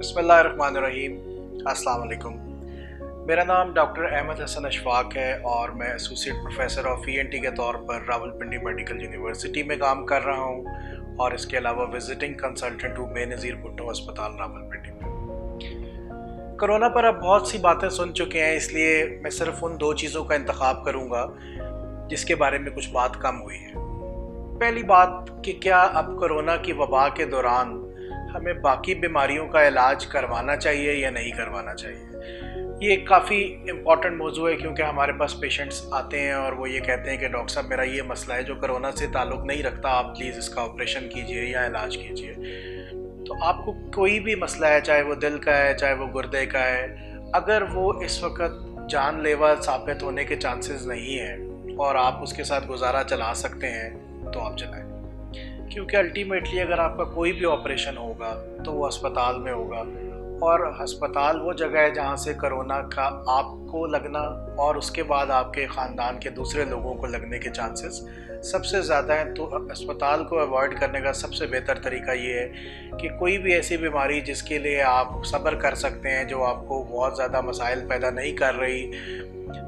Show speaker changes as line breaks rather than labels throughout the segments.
बिस्मिल्लाहिर्रहमानिर्रहीम। अस्सलाम वालेकुम। मेरा नाम डॉक्टर अहमद हसन अशफाक है और मैं एसोसिएट प्रोफेसर ऑफ ईएनटी के तौर पर रावलपिंडी मेडिकल यूनिवर्सिटी में काम कर रहा हूँ और इसके अलावा विजिटिंग कंसल्टेंट हूँ बेनज़ीर भुट्टो अस्पताल रावलपिंडी में। कोरोना पर अब बहुत सी बातें सुन चुके हैं, इसलिए मैं सिर्फ उन दो चीज़ों का इंतखाब करूँगा जिसके बारे में कुछ बात कम हुई है। पहली बात कि क्या अब कोरोना की वबा के दौरान हमें बाकी बीमारियों का इलाज करवाना चाहिए या नहीं करवाना चाहिए। ये काफ़ी इम्पॉर्टेंट मौजू है क्योंकि हमारे पास पेशेंट्स आते हैं और वो ये कहते हैं कि डॉक्टर साहब मेरा ये मसला है जो कोरोना से ताल्लुक़ नहीं रखता, आप प्लीज़ इसका ऑपरेशन कीजिए या इलाज कीजिए। तो आपको कोई भी मसला है, चाहे वो दिल का है चाहे वो गुर्दे का है, अगर वो इस वक्त जानलेवा साबित होने के चांसेस नहीं हैं और आप उसके साथ गुजारा चला सकते हैं तो आप चलाएं, क्योंकि अल्टीमेटली अगर आपका कोई भी ऑपरेशन होगा तो वो अस्पताल में होगा और अस्पताल वो जगह है जहाँ से कोरोना का आपको लगना और उसके बाद आपके ख़ानदान के दूसरे लोगों को लगने के चांसेस सबसे ज़्यादा हैं। तो अस्पताल को अवॉइड करने का सबसे बेहतर तरीका ये है कि कोई भी ऐसी बीमारी जिसके लिए आप सब्र कर सकते हैं, जो आपको बहुत ज़्यादा मसाइल पैदा नहीं कर रही,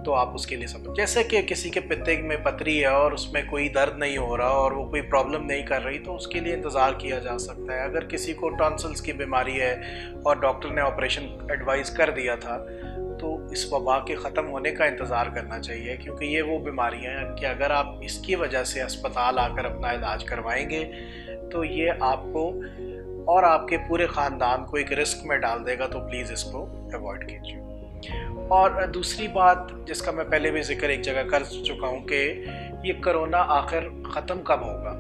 तो आप उसके लिए सब्र, जैसे कि किसी के पित्ते में पथरी है और उसमें कोई दर्द नहीं हो रहा और वो कोई प्रॉब्लम नहीं कर रही, तो उसके लिए इंतज़ार किया जा सकता है। अगर किसी को टॉन्सिल्स की बीमारी है और डॉक्टर ने ऑपरेशन एडवाइस कर दिया था तो इस वबा के ख़त्म होने का इंतज़ार करना चाहिए, क्योंकि ये वो बीमारियां हैं कि अगर आप इसकी वजह से अस्पताल आकर अपना इलाज करवाएंगे तो ये आपको और आपके पूरे ख़ानदान को एक रिस्क में डाल देगा। तो प्लीज़ इसको अवॉइड कीजिए। और दूसरी बात जिसका मैं पहले भी जिक्र एक जगह कर चुका हूँ कि ये कोरोना आखिर ख़त्म कब होगा।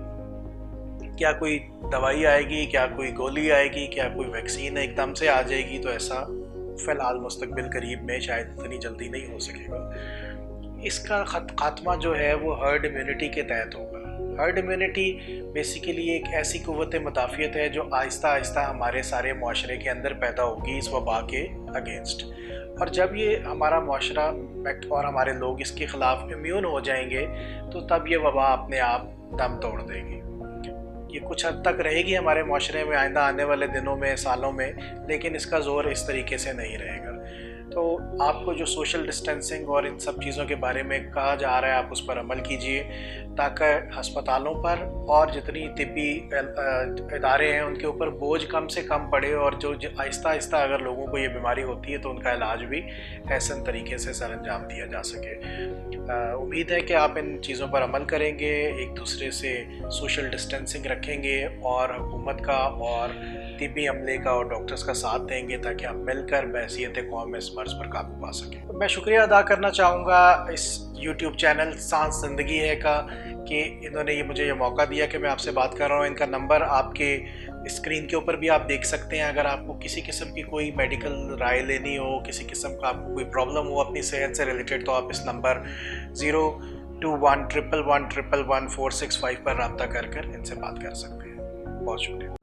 क्या कोई दवाई आएगी, क्या कोई गोली आएगी, क्या कोई वैक्सीन एकदम से आ जाएगी, तो ऐसा फ़िलहाल मुस्तकबिल करीब में शायद इतनी जल्दी नहीं हो सकेगा। इसका खात्मा जो है वो हर्ड इम्यूनिटी के तहत होगा। हर्ड इम्यूनिटी बेसिकली एक ऐसी क़ुव्वत मुदाफ़ियत है जो आहिस्ता आहिस्ता हमारे सारे मुआशरे के अंदर पैदा होगी इस वबा के अगेंस्ट, और जब ये हमारा मुआशरा और हमारे लोग इसके ख़िलाफ़ इम्यून हो जाएंगे तो तब ये वबा अपने आप दम तोड़ देगी। ये कुछ हद तक रहेगी हमारे मुआशरे में आइंदा आने वाले दिनों में, सालों में, लेकिन इसका ज़ोर इस तरीके से नहीं रहेगा। तो आपको जो सोशल डिस्टेंसिंग और इन सब चीज़ों के बारे में कहा जा रहा है आप उस पर अमल कीजिए, ताकि अस्पतालों पर और जितनी तिब्बी इदारे हैं उनके ऊपर बोझ कम से कम पड़े और जो आहिस्ता आहिस्ता अगर लोगों को ये बीमारी होती है तो उनका इलाज भी ऐसे तरीके से सरअंजाम दिया जा सके। उम्मीद है कि आप इन चीज़ों पर अमल करेंगे, एक दूसरे से सोशल डिस्टेंसिंग रखेंगे और हुकूमत का और तिब्बी अमले का और डॉक्टर्स का साथ देंगे ताकि हम मिलकर बहसीयत कौम इस मर्ज़ पर काबू पा सकें। तो मैं शुक्रिया अदा करना चाहूँगा इस यूट्यूब चैनल सांस ज़िंदगी है का कि इन्होंने मुझे ये मौका दिया कि मैं आपसे बात कर रहा हूँ। इनका नंबर आपके स्क्रीन के ऊपर भी आप देख सकते हैं। अगर आपको किसी किस्म की कोई मेडिकल राय लेनी हो, किसी किस्म का आपको कोई प्रॉब्लम हो अपनी सेहत से रिलेटेड, तो आप इस नंबर 02111111465 पर रब्ता कर इनसे बात कर सकते हैं। बहुत शुक्रिया।